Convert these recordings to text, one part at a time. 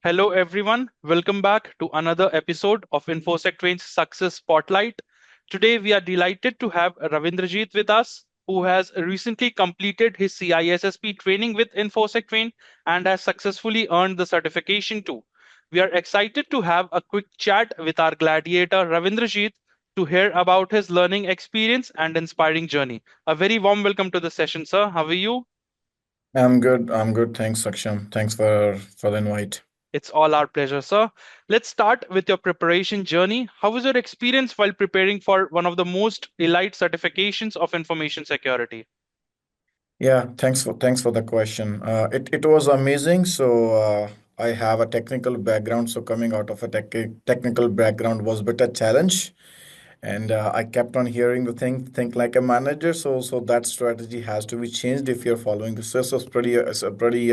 Hello, everyone. Welcome back to another episode of InfosecTrain's Success Spotlight. Today, we are delighted to have Ravinderjeet with us, who has recently completed his CISSP training with InfosecTrain and has successfully earned the certification too. We are excited to have a quick chat with our gladiator, Ravinderjeet, to hear about his learning experience and inspiring journey. A very warm welcome to the session, sir. How are you? I'm good. I'm good. Thanks, Saksham. Thanks for the invite. It's all our pleasure, sir. Let's start with your preparation journey. How was your experience while preparing for one of the most elite certifications of information security? Yeah, thanks for the question. It was amazing. I have a technical background, so coming out of a technical background was a bit a challenge. And I kept on hearing the think like a manager. So that strategy has to be changed if you're following this. This was it's a pretty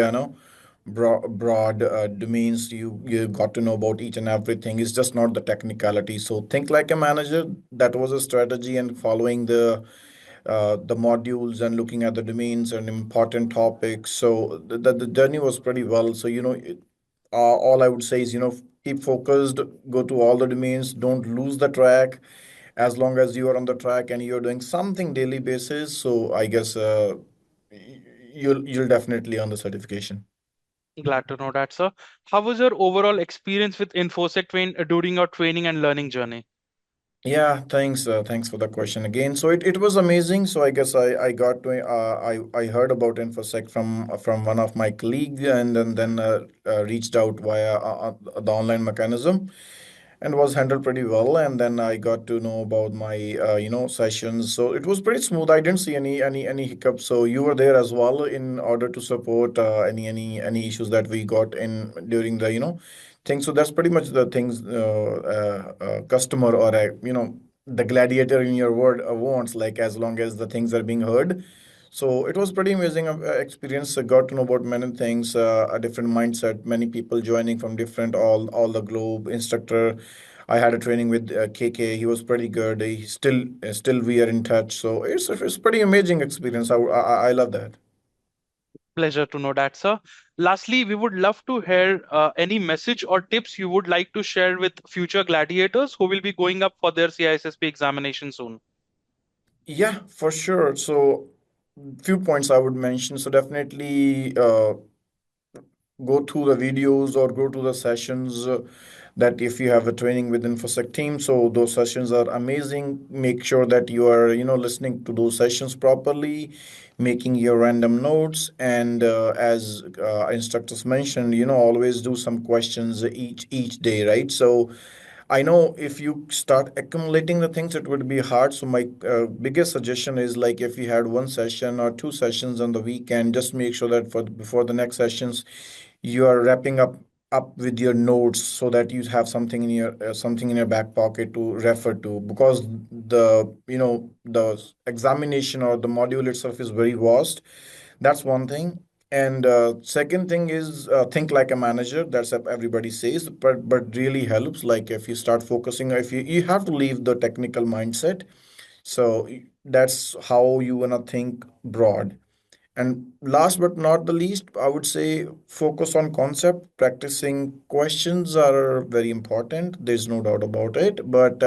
broad domains. You got to know about each and everything. It's just not the technicality. So think like a manager. That was a strategy, and following the modules and looking at the domains and important topics. So the journey was pretty well. All I would say is, keep focused, go to all the domains, don't lose the track. As long as you are on the track and you're doing something daily basis, so I guess you'll definitely earn the certification. Glad to know that, sir. How was your overall experience with InfoSec Train during your training and learning journey? Yeah, thanks for the question again. So it was amazing. So I guess I got to I heard about InfoSec from one of my colleagues, and then reached out via the online mechanism, and was handled pretty well. And then I got to know about my sessions. So it was pretty smooth. I didn't see any hiccups. So you were there as well in order to support any issues that we got in during the thing. So that's pretty much the things customer or the gladiator in your word wants, like as long as the things are being heard. So it was pretty amazing experience. I got to know about many things, a different mindset, many people joining from different all the globe. Instructor, I had a training with KK. He was pretty good. He still we are in touch. So it's pretty amazing experience. I love that. Pleasure to know that, sir. Lastly, we would love to hear any message or tips you would like to share with future gladiators who will be going up for their CISSP examination soon. Yeah, for sure. So few points I would mention. So definitely go through the videos or go to the sessions that if you have a training with infosec team, so those sessions are amazing. Make sure that you are listening to those sessions properly, making your random notes, and as instructors mentioned, always do some questions each day, right? So I know if you start accumulating the things, it would be hard. So my biggest suggestion is, like, if you had one session or two sessions on the weekend, just make sure that for before the next sessions, you are wrapping up with your notes so that you have something in your back pocket to refer to, because the examination or the module itself is very vast. That's one thing. And second thing is, think like a manager. That's what everybody says, but really helps. Like, if you start focusing, if you have to leave the technical mindset. So that's how you wanna think broad. And last but not the least, I would say focus on concept. Practicing questions are very important. There's no doubt about it. But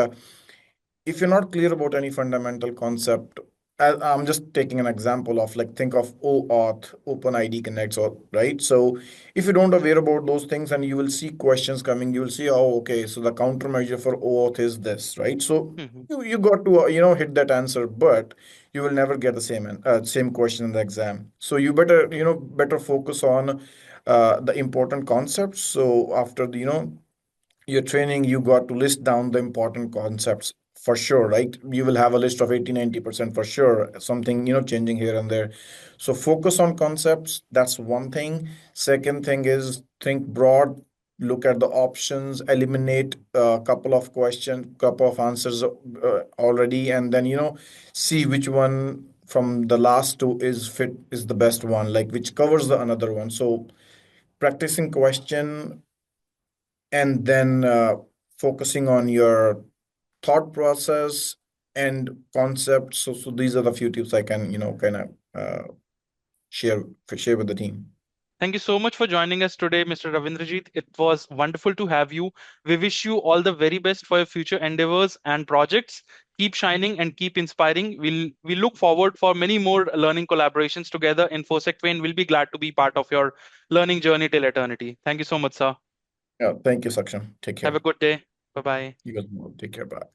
if you're not clear about any fundamental concept, I'm just taking an example of, like, think of OAuth, OpenID connects, or right. So if you don't aware about those things, and you will see questions coming, you will see, oh, okay, so the countermeasure for OAuth is this, right? So Mhm. you got to hit that answer, but you will never get the same question in the exam. So you better focus on the important concepts. So after the your training, you got to list down the important concepts for sure, right? You will have a list of 80-90% for sure, something changing here and there. So focus on concepts. That's one thing. Second thing is, think broad, look at the options, eliminate a couple of questions, couple of answers already, and then see which one from the last two is the best one, like which covers the another one. So practicing question, and then focusing on your thought process and concepts. So these are the few tips I can kind of share with the team. Thank you so much for joining us today, Mr. Ravinderjeet. It was wonderful to have you. We wish you all the very best for your future endeavors and projects. Keep shining and keep inspiring. We look forward for many more learning collaborations together. InfosecTrain will be glad to be part of your learning journey till eternity. Thank you so much, sir. Yeah, thank you, Saksham. Take Have care. a good day. Bye bye. You guys take care. Bye.